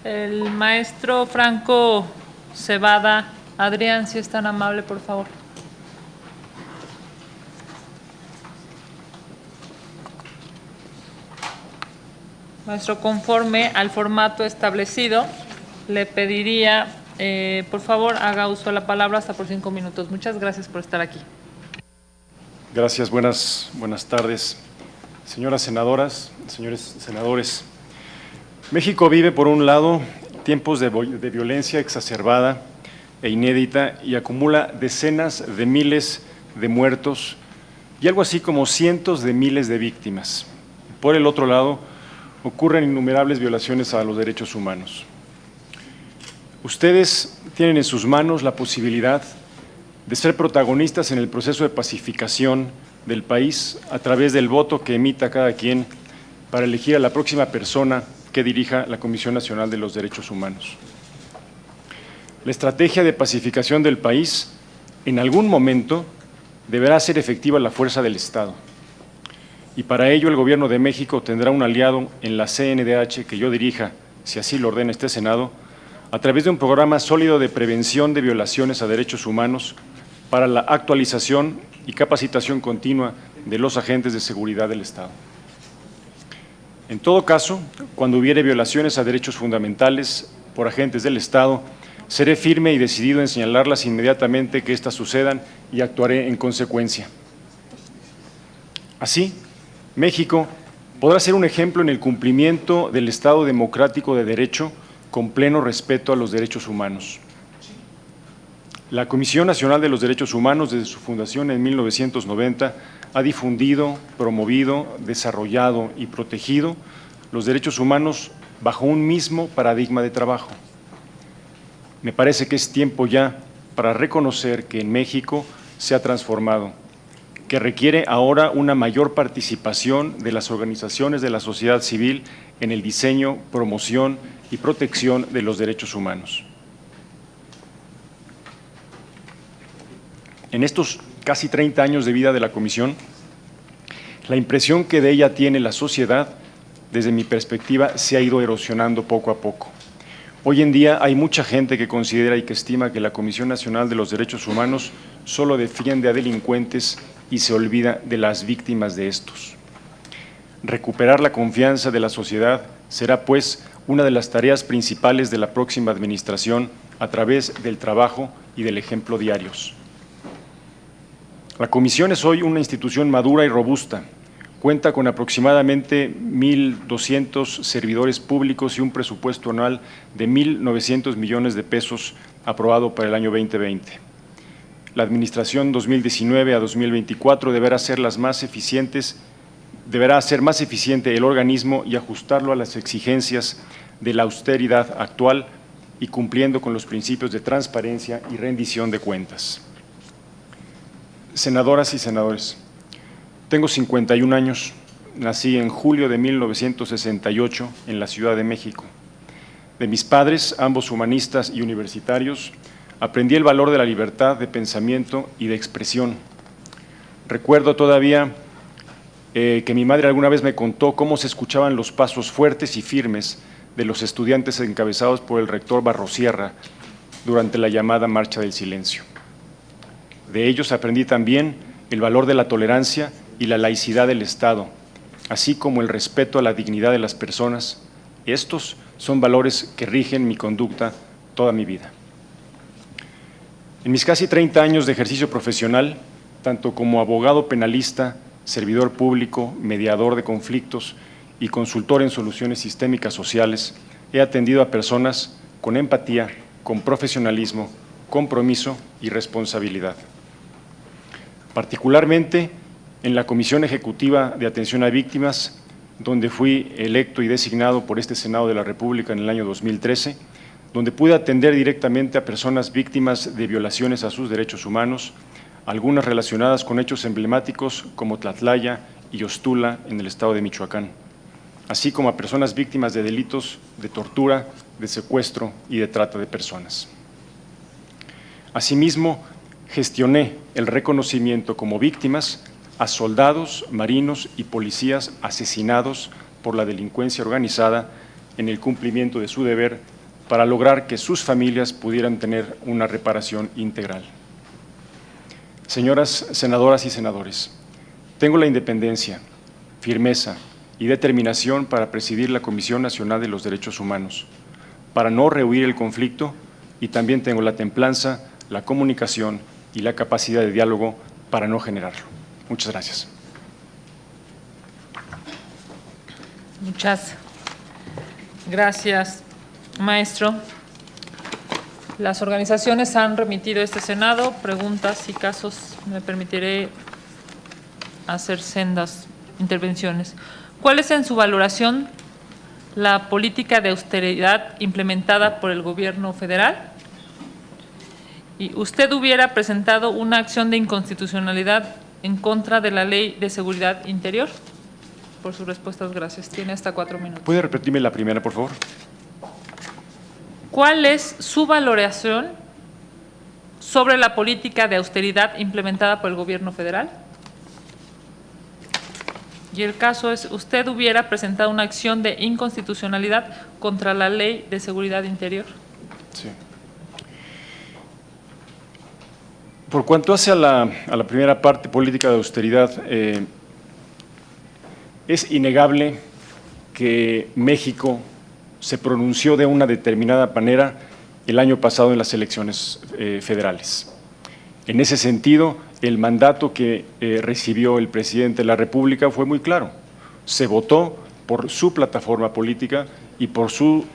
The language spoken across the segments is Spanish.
El maestro Franco Cebada. Adrián, si es tan amable, por favor. Maestro, conforme al formato establecido, le pediría, por favor, haga uso de la palabra hasta por 5 minutos. Muchas gracias por estar aquí. Gracias, buenas tardes. Señoras senadoras, señores senadores, México vive, por un lado, tiempos de violencia exacerbada e inédita y acumula decenas de miles de muertos y algo así como cientos de miles de víctimas. Por el otro lado, ocurren innumerables violaciones a los derechos humanos. Ustedes tienen en sus manos la posibilidad de ser protagonistas en el proceso de pacificación del país a través del voto que emita cada quien para elegir a la próxima persona que dirija la Comisión Nacional de los Derechos Humanos. La estrategia de pacificación del país, en algún momento, deberá hacer efectiva la fuerza del Estado. Y para ello el Gobierno de México tendrá un aliado en la CNDH que yo dirija, si así lo ordena este Senado, a través de un programa sólido de prevención de violaciones a derechos humanos para la actualización y capacitación continua de los agentes de seguridad del Estado. En todo caso, cuando hubiere violaciones a derechos fundamentales por agentes del Estado, seré firme y decidido en señalarlas inmediatamente que éstas sucedan y actuaré en consecuencia. Así, México podrá ser un ejemplo en el cumplimiento del Estado democrático de derecho con pleno respeto a los derechos humanos. La Comisión Nacional de los Derechos Humanos, desde su fundación en 1990, ha difundido, promovido, desarrollado y protegido los derechos humanos bajo un mismo paradigma de trabajo. Me parece que es tiempo ya para reconocer que en México se ha transformado, que requiere ahora una mayor participación de las organizaciones de la sociedad civil en el diseño, promoción y protección de los derechos humanos. En estos casi 30 años de vida de la Comisión, la impresión que de ella tiene la sociedad, desde mi perspectiva, se ha ido erosionando poco a poco. Hoy en día hay mucha gente que considera y que estima que la Comisión Nacional de los Derechos Humanos solo defiende a delincuentes y se olvida de las víctimas de estos. Recuperar la confianza de la sociedad será, pues, una de las tareas principales de la próxima administración a través del trabajo y del ejemplo diarios. La Comisión es hoy una institución madura y robusta. Cuenta con aproximadamente 1.200 servidores públicos y un presupuesto anual de 1.900 millones de pesos aprobado para el año 2020. La administración 2019 a 2024 deberá ser más eficiente el organismo y ajustarlo a las exigencias de la austeridad actual y cumpliendo con los principios de transparencia y rendición de cuentas. Senadoras y senadores, tengo 51 años, nací en julio de 1968 en la Ciudad de México. De mis padres, ambos humanistas y universitarios, aprendí el valor de la libertad de pensamiento y de expresión. Recuerdo todavía que mi madre alguna vez me contó cómo se escuchaban los pasos fuertes y firmes de los estudiantes encabezados por el rector Barrosierra durante la llamada Marcha del Silencio. De ellos aprendí también el valor de la tolerancia y la laicidad del Estado, así como el respeto a la dignidad de las personas. Estos son valores que rigen mi conducta toda mi vida. En mis casi 30 años de ejercicio profesional, tanto como abogado penalista, servidor público, mediador de conflictos y consultor en soluciones sistémicas sociales, he atendido a personas con empatía, con profesionalismo, compromiso y responsabilidad. Particularmente en la Comisión Ejecutiva de Atención a Víctimas, donde fui electo y designado por este Senado de la República en el año 2013, donde pude atender directamente a personas víctimas de violaciones a sus derechos humanos, algunas relacionadas con hechos emblemáticos como Tlatlaya y Ostula en el estado de Michoacán, así como a personas víctimas de delitos de tortura, de secuestro y de trata de personas. Asimismo, gestioné el reconocimiento como víctimas a soldados, marinos y policías asesinados por la delincuencia organizada en el cumplimiento de su deber para lograr que sus familias pudieran tener una reparación integral. Señoras senadoras y senadores, tengo la independencia, firmeza y determinación para presidir la Comisión Nacional de los Derechos Humanos, para no rehuir el conflicto, y también tengo la templanza, la comunicación y la capacidad de diálogo para no generarlo. Muchas gracias. Muchas gracias, maestro. Las organizaciones han remitido a este Senado preguntas y casos. Me permitiré hacer sendas intervenciones. ¿Cuál es, en su valoración, la política de austeridad implementada por el Gobierno federal? ¿Y usted hubiera presentado una acción de inconstitucionalidad en contra de la Ley de Seguridad Interior? Por sus respuestas, gracias. Tiene hasta 4 minutos. ¿Puede repetirme la primera, por favor? ¿Cuál es su valoración sobre la política de austeridad implementada por el Gobierno federal? Y el caso es, ¿usted hubiera presentado una acción de inconstitucionalidad contra la Ley de Seguridad Interior? Sí. Por cuanto hace a la primera parte, política de austeridad, es innegable que México se pronunció de una determinada manera el año pasado en las elecciones federales. En ese sentido, el mandato que recibió el presidente de la República fue muy claro. Se votó por su plataforma política y por sus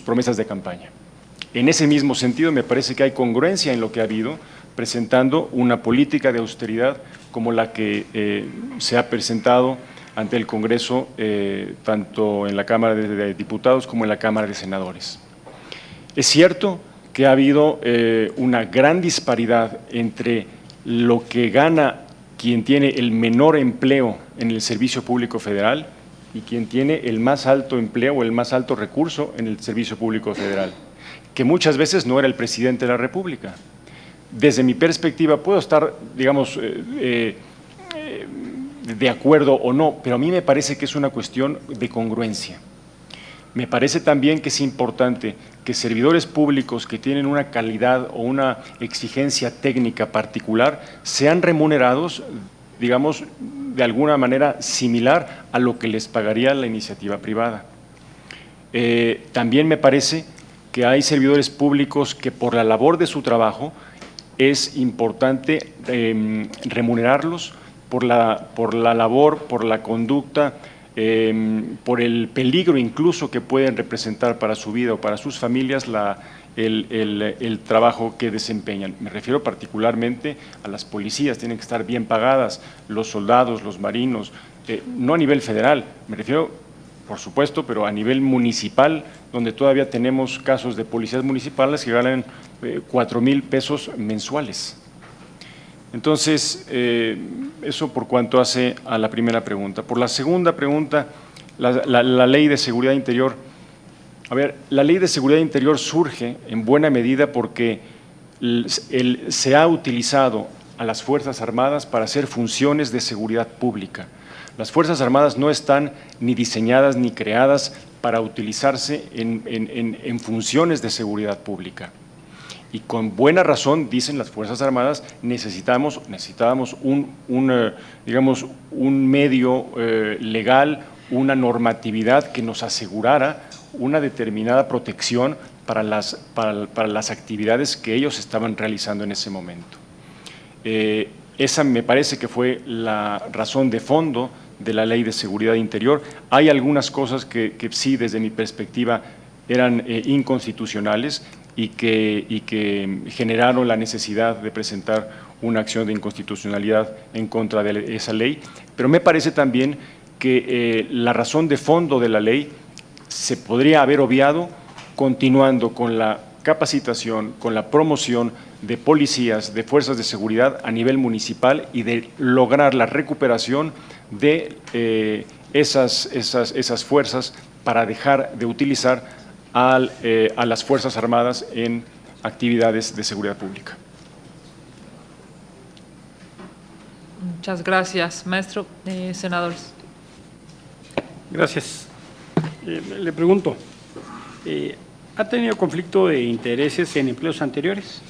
promesas de campaña. En ese mismo sentido, me parece que hay congruencia en lo que ha habido, presentando una política de austeridad como la que se ha presentado ante el Congreso, tanto en la Cámara de Diputados como en la Cámara de Senadores. Es cierto que ha habido una gran disparidad entre lo que gana quien tiene el menor empleo en el Servicio Público Federal y quien tiene el más alto empleo o el más alto recurso en el Servicio Público Federal, que muchas veces no era el presidente de la República. Desde mi perspectiva puedo estar, digamos, de acuerdo o no, pero a mí me parece que es una cuestión de congruencia. Me parece también que es importante que servidores públicos que tienen una calidad o una exigencia técnica particular sean remunerados, digamos, de alguna manera similar a lo que les pagaría la iniciativa privada. También me parece que hay servidores públicos que por la labor de su trabajo es importante remunerarlos por la labor, por la conducta, por el peligro incluso que pueden representar para su vida o para sus familias el trabajo que desempeñan. Me refiero particularmente a las policías, tienen que estar bien pagadas, los soldados, los marinos, no a nivel federal, me refiero, por supuesto, pero a nivel municipal, donde todavía tenemos casos de policías municipales que ganan 4,000 pesos mensuales. Entonces, eso por cuanto hace a la primera pregunta. Por la segunda pregunta, la Ley de Seguridad Interior. A ver, la Ley de Seguridad Interior surge en buena medida porque se ha utilizado a las Fuerzas Armadas para hacer funciones de seguridad pública. Las Fuerzas Armadas no están ni diseñadas ni creadas para utilizarse en funciones de seguridad pública. Y con buena razón, dicen las Fuerzas Armadas, necesitábamos un medio legal, una normatividad que nos asegurara una determinada protección para las actividades que ellos estaban realizando en ese momento. Esa me parece que fue la razón de fondo de la Ley de Seguridad Interior. Hay algunas cosas que sí, desde mi perspectiva, eran inconstitucionales y que generaron la necesidad de presentar una acción de inconstitucionalidad en contra de esa ley, pero me parece también que la razón de fondo de la ley se podría haber obviado continuando con la capacitación, con la promoción de policías, de fuerzas de seguridad a nivel municipal y de lograr la recuperación de esas fuerzas para dejar de utilizar a las Fuerzas Armadas en actividades de seguridad pública. Muchas gracias, maestro. Senadores. Gracias. Le pregunto, ¿ha tenido conflicto de intereses en empleos anteriores?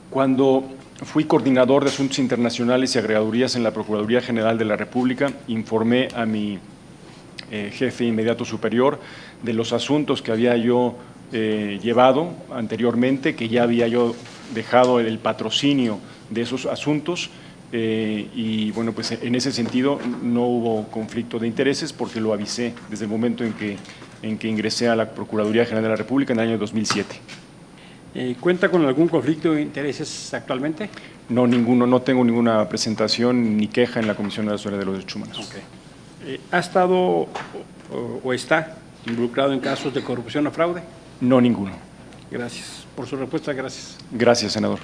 Cuando fui coordinador de Asuntos Internacionales y Agregadurías en la Procuraduría General de la República, informé a mi jefe inmediato superior de los asuntos que había yo llevado anteriormente, que ya había yo dejado el patrocinio de esos asuntos y bueno, pues en ese sentido no hubo conflicto de intereses porque lo avisé desde el momento en que ingresé a la Procuraduría General de la República en el año 2007. ¿Cuenta con algún conflicto de intereses actualmente? No, ninguno, no tengo ninguna presentación ni queja en la Comisión Nacional de los Derechos Humanos. Okay. ¿Ha estado o está involucrado en casos de corrupción o fraude? No, ninguno. Gracias. Por su respuesta, gracias. Gracias, senador.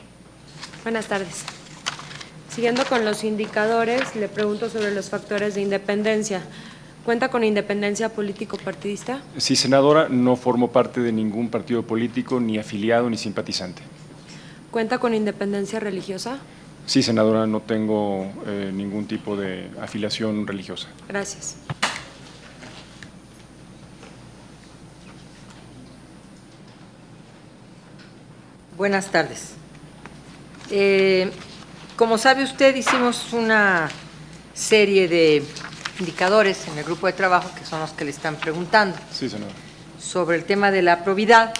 Buenas tardes. Siguiendo con los indicadores, le pregunto sobre los factores de independencia. ¿Cuenta con independencia político-partidista? Sí, senadora, no formo parte de ningún partido político, ni afiliado, ni simpatizante. ¿Cuenta con independencia religiosa? Sí, senadora, no tengo ningún tipo de afiliación religiosa. Gracias. Buenas tardes. Como sabe usted, hicimos una serie de indicadores en el grupo de trabajo, que son los que le están preguntando. Sí, senadora. Sobre el tema de la probidad,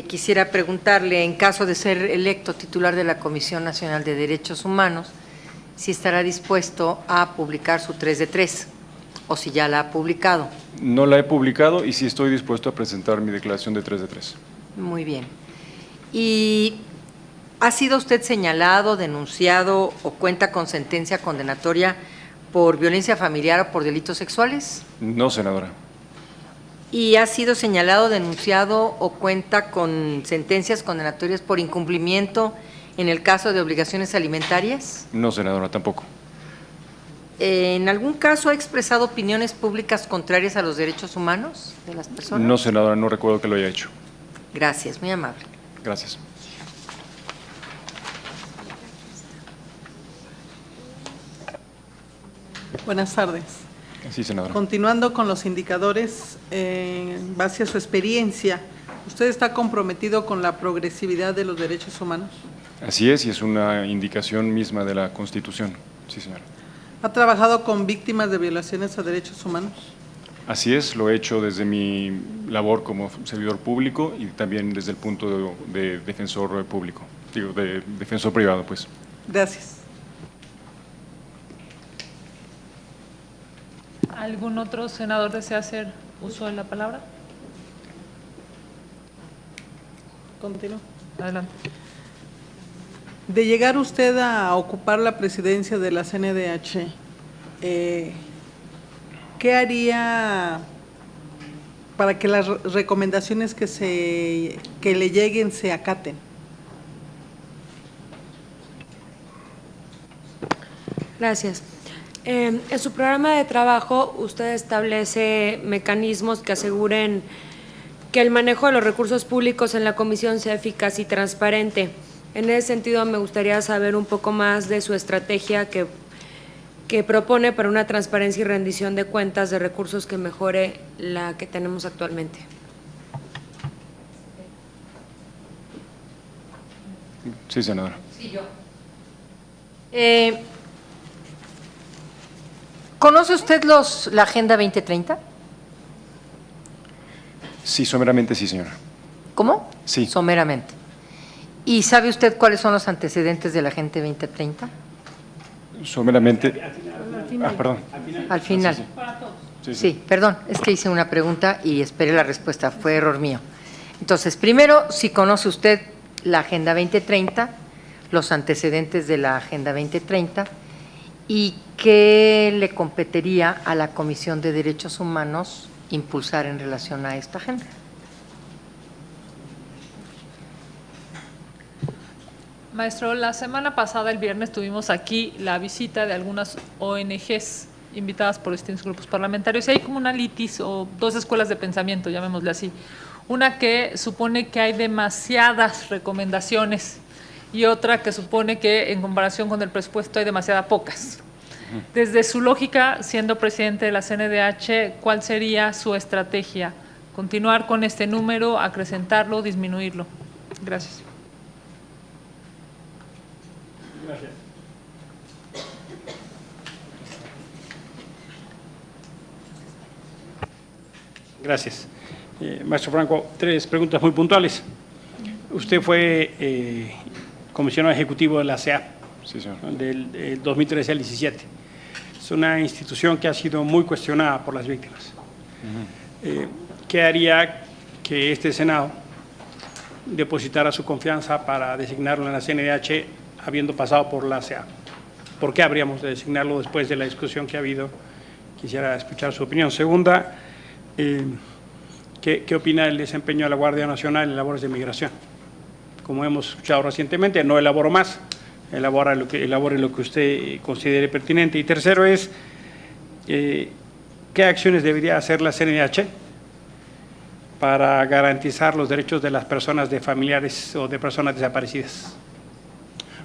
quisiera preguntarle, en caso de ser electo titular de la Comisión Nacional de Derechos Humanos, si estará dispuesto a publicar su 3 de 3, o si ya la ha publicado. No la he publicado y sí estoy dispuesto a presentar mi declaración de 3 de 3. Muy bien. ¿Y ha sido usted señalado, denunciado o cuenta con sentencia condenatoria por violencia familiar o por delitos sexuales? No, senadora. ¿Y ha sido señalado, denunciado o cuenta con sentencias condenatorias por incumplimiento en el caso de obligaciones alimentarias? No, senadora, tampoco. ¿En algún caso ha expresado opiniones públicas contrarias a los derechos humanos de las personas? No, senadora, no recuerdo que lo haya hecho. Gracias, muy amable. Gracias. Buenas tardes. Sí, senadora. Continuando con los indicadores, en base a su experiencia, ¿usted está comprometido con la progresividad de los derechos humanos? Así es, y es una indicación misma de la Constitución. Sí, señora. ¿Ha trabajado con víctimas de violaciones a derechos humanos? Así es, lo he hecho desde mi labor como servidor público y también desde el punto de defensor público, digo, de defensor privado, pues. Gracias. ¿Algún otro senador desea hacer uso de la palabra? Continúo. Adelante. De llegar usted a ocupar la presidencia de la CNDH, ¿qué haría para que las recomendaciones que le lleguen se acaten? Gracias. En su programa de trabajo, usted establece mecanismos que aseguren que el manejo de los recursos públicos en la comisión sea eficaz y transparente. En ese sentido, me gustaría saber un poco más de su estrategia que propone para una transparencia y rendición de cuentas de recursos que mejore la que tenemos actualmente. Sí, senadora. Sí, yo. ¿Conoce usted la Agenda 2030? Sí, someramente sí, señora. ¿Cómo? Sí. Someramente. ¿Y sabe usted cuáles son los antecedentes de la Agenda 2030? Someramente. Perdón. Al final. Sí, perdón, es que hice una pregunta y esperé la respuesta, fue error mío. Entonces, primero, si conoce usted la Agenda 2030, los antecedentes de la Agenda 2030 y qué le competiría a la Comisión de Derechos Humanos impulsar en relación a esta agenda. Maestro, la semana pasada, el viernes, tuvimos aquí la visita de algunas ONGs invitadas por distintos grupos parlamentarios. Y hay como una litis o dos escuelas de pensamiento, llamémosle así. Una que supone que hay demasiadas recomendaciones y otra que supone que en comparación con el presupuesto hay demasiadas pocas. Desde su lógica, siendo presidente de la CNDH, ¿cuál sería su estrategia? ¿Continuar con este número, acrecentarlo, disminuirlo? Gracias. Gracias. Gracias. Maestro Franco, 3 preguntas muy puntuales. Usted fue comisionado ejecutivo de la CEAP, Sí, señor. del 2013 al 17. Es una institución que ha sido muy cuestionada por las víctimas. ¿Qué haría que este Senado depositara su confianza para designarlo en la CNDH habiendo pasado por la CEAP? ¿Por qué habríamos de designarlo después de la discusión que ha habido? Quisiera escuchar su opinión. Segunda, ¿qué opina del desempeño de la Guardia Nacional en labores de migración? Como hemos escuchado recientemente, no elaboro más, elabore lo que usted considere pertinente. Y tercero es, ¿qué acciones debería hacer la CNDH para garantizar los derechos de las personas, de familiares o de personas desaparecidas?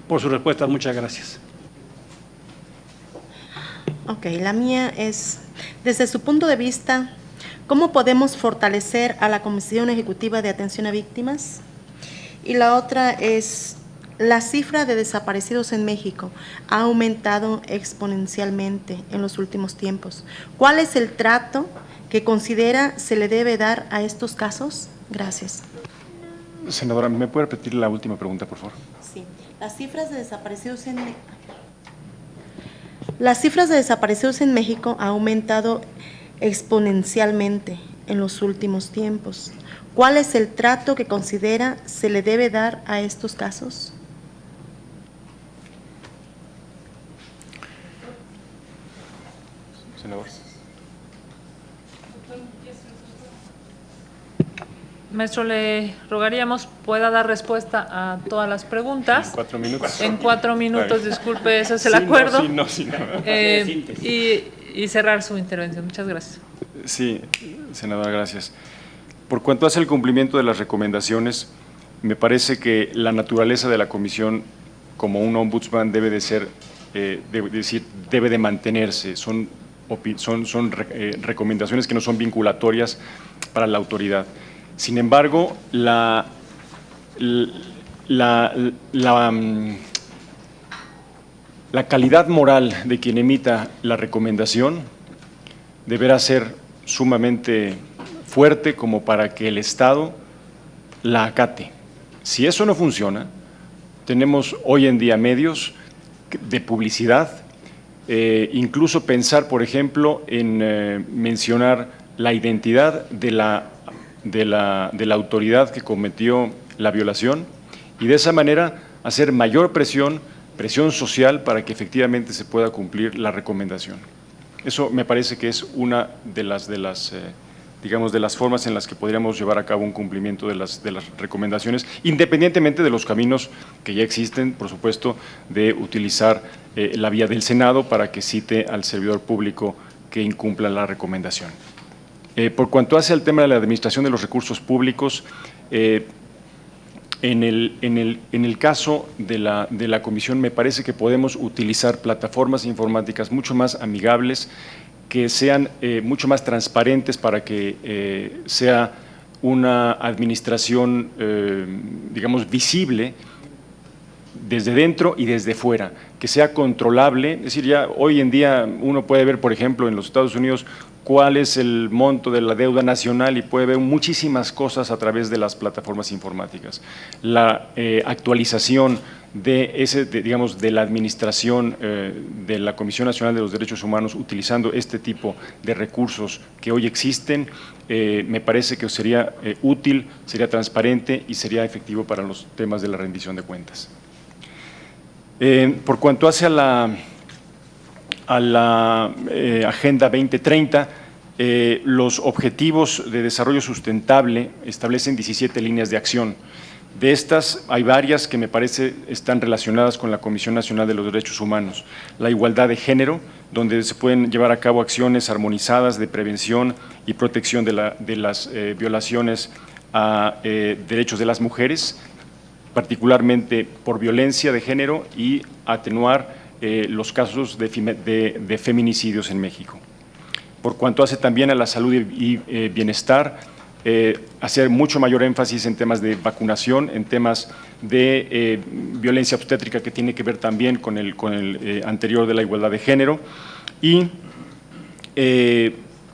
Por sus respuestas, muchas gracias. Ok, la mía es, desde su punto de vista, ¿cómo podemos fortalecer a la Comisión Ejecutiva de Atención a Víctimas? Y la otra es, la cifra de desaparecidos en México ha aumentado exponencialmente en los últimos tiempos. ¿Cuál es el trato que considera se le debe dar a estos casos? Gracias. Senadora, ¿me puede repetir la última pregunta, por favor? Sí, las cifras de desaparecidos en México han aumentado exponencialmente en los últimos tiempos. ¿Cuál es el trato que considera se le debe dar a estos casos? Senador. Maestro, le rogaríamos pueda dar respuesta a todas las preguntas. En 4 minutos. En 4 minutos, disculpe, ese es el Sí, acuerdo. No. Y cerrar su intervención. Muchas gracias. Sí, senadora, gracias. Por cuanto hace el cumplimiento de las recomendaciones, me parece que la naturaleza de la comisión como un ombudsman debe de ser, debe de mantenerse. Son recomendaciones que no son vinculatorias para la autoridad. Sin embargo, la calidad moral de quien emita la recomendación deberá ser sumamente fuerte como para que el Estado la acate. Si eso no funciona, tenemos hoy en día medios de publicidad, incluso pensar, por ejemplo, en mencionar la identidad de la autoridad que cometió la violación y de esa manera hacer mayor presión social para que efectivamente se pueda cumplir la recomendación. Eso me parece que es una de las formas en las que podríamos llevar a cabo un cumplimiento de las recomendaciones, independientemente de los caminos que ya existen, por supuesto, de utilizar la vía del Senado para que cite al servidor público que incumpla la recomendación. Por cuanto hace al tema de la administración de los recursos públicos, en el caso de la comisión me parece que podemos utilizar plataformas informáticas mucho más amigables, que sean mucho más transparentes para que sea una administración, digamos, visible desde dentro y desde fuera, que sea controlable. Es decir, ya hoy en día uno puede ver, por ejemplo, en los Estados Unidos cuál es el monto de la deuda nacional y puede ver muchísimas cosas a través de las plataformas informáticas. La actualización de la administración de la Comisión Nacional de los Derechos Humanos utilizando este tipo de recursos que hoy existen, me parece que sería útil, sería transparente y sería efectivo para los temas de la rendición de cuentas. Por cuanto hace a la Agenda 2030, los objetivos de desarrollo sustentable establecen 17 líneas de acción. De estas, hay varias que me parece están relacionadas con la Comisión Nacional de los Derechos Humanos. La igualdad de género, donde se pueden llevar a cabo acciones armonizadas de prevención y protección de las violaciones a derechos de las mujeres, particularmente por violencia de género, y atenuar los casos de feminicidios en México. Por cuanto hace también a la salud y bienestar, hacer mucho mayor énfasis en temas de vacunación, en temas de violencia obstétrica, que tiene que ver también con el anterior de la igualdad de género, y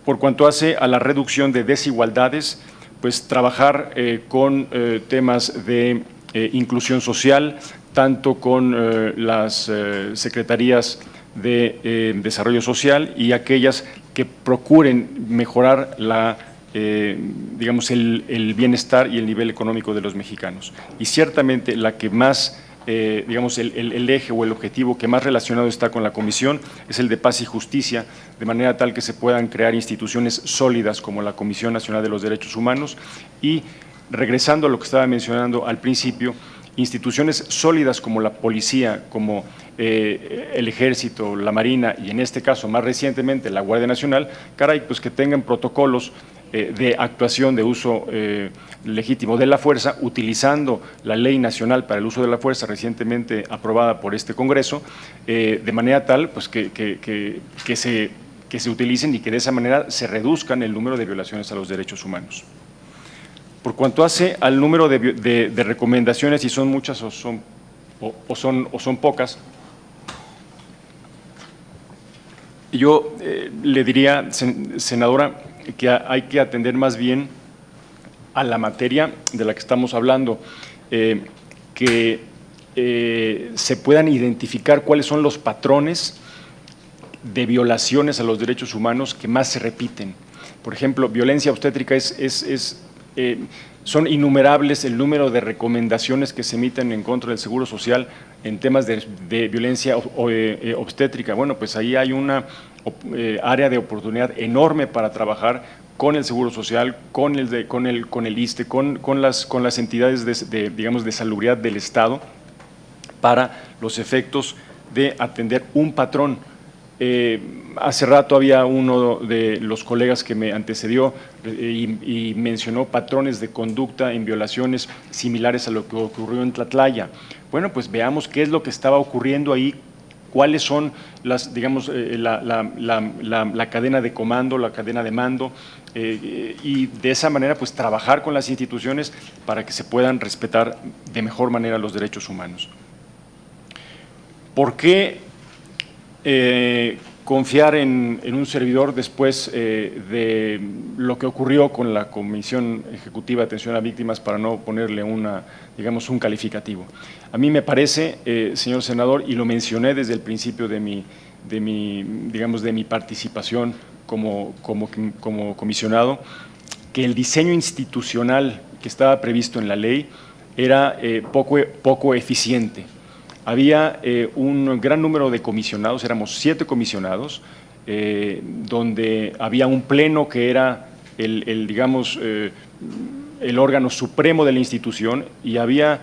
por cuanto hace a la reducción de desigualdades, pues trabajar con temas de inclusión social, tanto con las secretarías de desarrollo social y aquellas que procuren mejorar digamos, el bienestar y el nivel económico de los mexicanos. Y ciertamente la que más, digamos, el eje o el objetivo que más relacionado está con la Comisión es el de Paz y Justicia, de manera tal que se puedan crear instituciones sólidas como la Comisión Nacional de los Derechos Humanos y, regresando a lo que estaba mencionando al principio, instituciones sólidas como la policía, como el Ejército, la Marina y en este caso más recientemente la Guardia Nacional, pues que tengan protocolos de actuación de uso legítimo de la fuerza, utilizando la Ley Nacional para el Uso de la Fuerza recientemente aprobada por este Congreso, de manera tal pues que se utilicen y que de esa manera se reduzcan el número de violaciones a los derechos humanos. Por cuanto hace al número de recomendaciones, si son muchas o son pocas, yo le diría, senadora, que hay que atender más bien a la materia de la que estamos hablando, que se puedan identificar cuáles son los patrones de violaciones a los derechos humanos que más se repiten. Por ejemplo, violencia obstétrica son innumerables el número de recomendaciones que se emiten en contra del Seguro Social en temas de violencia obstétrica. Bueno, pues ahí hay una área de oportunidad enorme para trabajar con el Seguro Social, con el ISSSTE, con las entidades digamos, de salubridad del Estado, para los efectos de atender un patrón. Hace rato había uno de los colegas que me antecedió y mencionó patrones de conducta en violaciones similares a lo que ocurrió en Tlatlaya. Bueno, pues veamos qué es lo que estaba ocurriendo ahí, cuáles son digamos, la cadena de comando, la cadena de mando, y de esa manera pues trabajar con las instituciones para que se puedan respetar de mejor manera los derechos humanos. ¿Por qué confiar en un servidor después de lo que ocurrió con la Comisión Ejecutiva de Atención a Víctimas, para no ponerle digamos, un calificativo? A mí me parece, señor senador, y lo mencioné desde el principio de mi participación como comisionado, que el diseño institucional que estaba previsto en la ley era poco eficiente. Había un gran número de comisionados, éramos 7 comisionados, donde había un pleno que era digamos, el órgano supremo de la institución, y había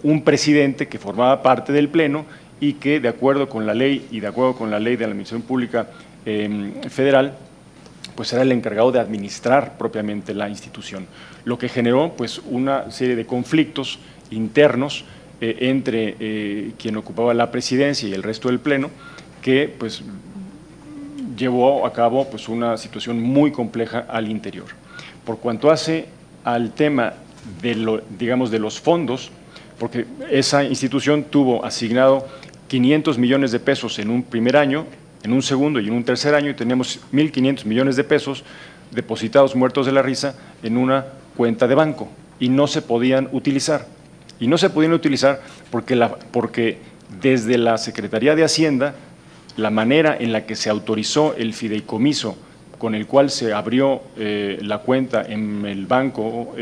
un presidente que formaba parte del pleno y que, de acuerdo con la ley y de acuerdo con la ley de la Administración Pública Federal, pues era el encargado de administrar propiamente la institución, lo que generó pues una serie de conflictos internos entre quien ocupaba la presidencia y el resto del pleno, que pues llevó a cabo pues una situación muy compleja al interior. Por cuanto hace al tema digamos, de los fondos, porque esa institución tuvo asignado 500 millones de pesos en un primer año, en un segundo y en un tercer año, y teníamos 1.500 millones de pesos depositados muertos de la risa en una cuenta de banco, y no se podían utilizar. Y no se podían utilizar porque desde la Secretaría de Hacienda, la manera en la que se autorizó el fideicomiso con el cual se abrió la cuenta en el banco,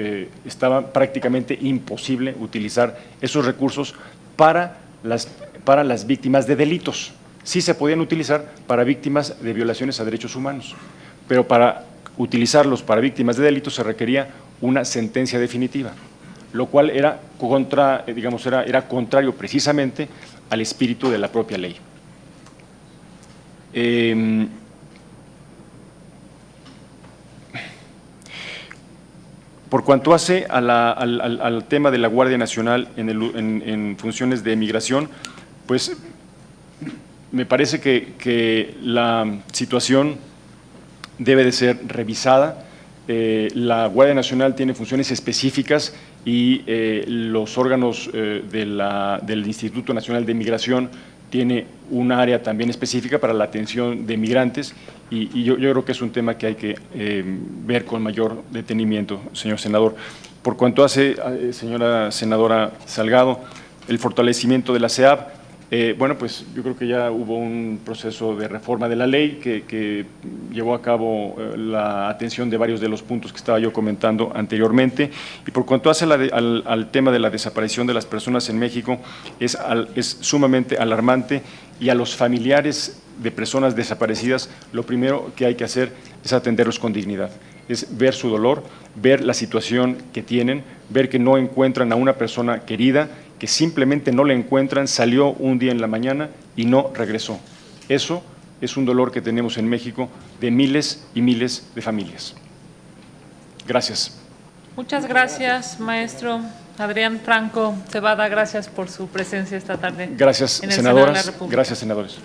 estaba prácticamente imposible utilizar esos recursos para las víctimas de delitos. Sí se podían utilizar para víctimas de violaciones a derechos humanos, pero para utilizarlos para víctimas de delitos se requería una sentencia definitiva, lo cual era contrario precisamente al espíritu de la propia ley. Por cuanto hace al tema de la Guardia Nacional en funciones de migración, pues Me parece que la situación debe de ser revisada. La Guardia Nacional tiene funciones específicas y los órganos del Instituto Nacional de Migración tiene un área también específica para la atención de migrantes y yo creo que es un tema que hay que ver con mayor detenimiento, señor senador. Por cuanto hace, señora senadora Salgado, el fortalecimiento de la SEAB, bueno, pues yo creo que ya hubo un proceso de reforma de la ley que llevó a cabo la atención de varios de los puntos que estaba yo comentando anteriormente. Y por cuanto hace al tema de la desaparición de las personas en México, es sumamente alarmante y a los familiares de personas desaparecidas lo primero que hay que hacer es atenderlos con dignidad, es ver su dolor, ver la situación que tienen, ver que no encuentran a una persona querida, que simplemente no la encuentran, salió un día en la mañana y no regresó. Eso es un dolor que tenemos en México de miles y miles de familias. Gracias. Muchas gracias, maestro Adrián Franco Cebada. Gracias por su presencia esta tarde. Gracias, en el Senado de la senadoras. República. Gracias, senadores.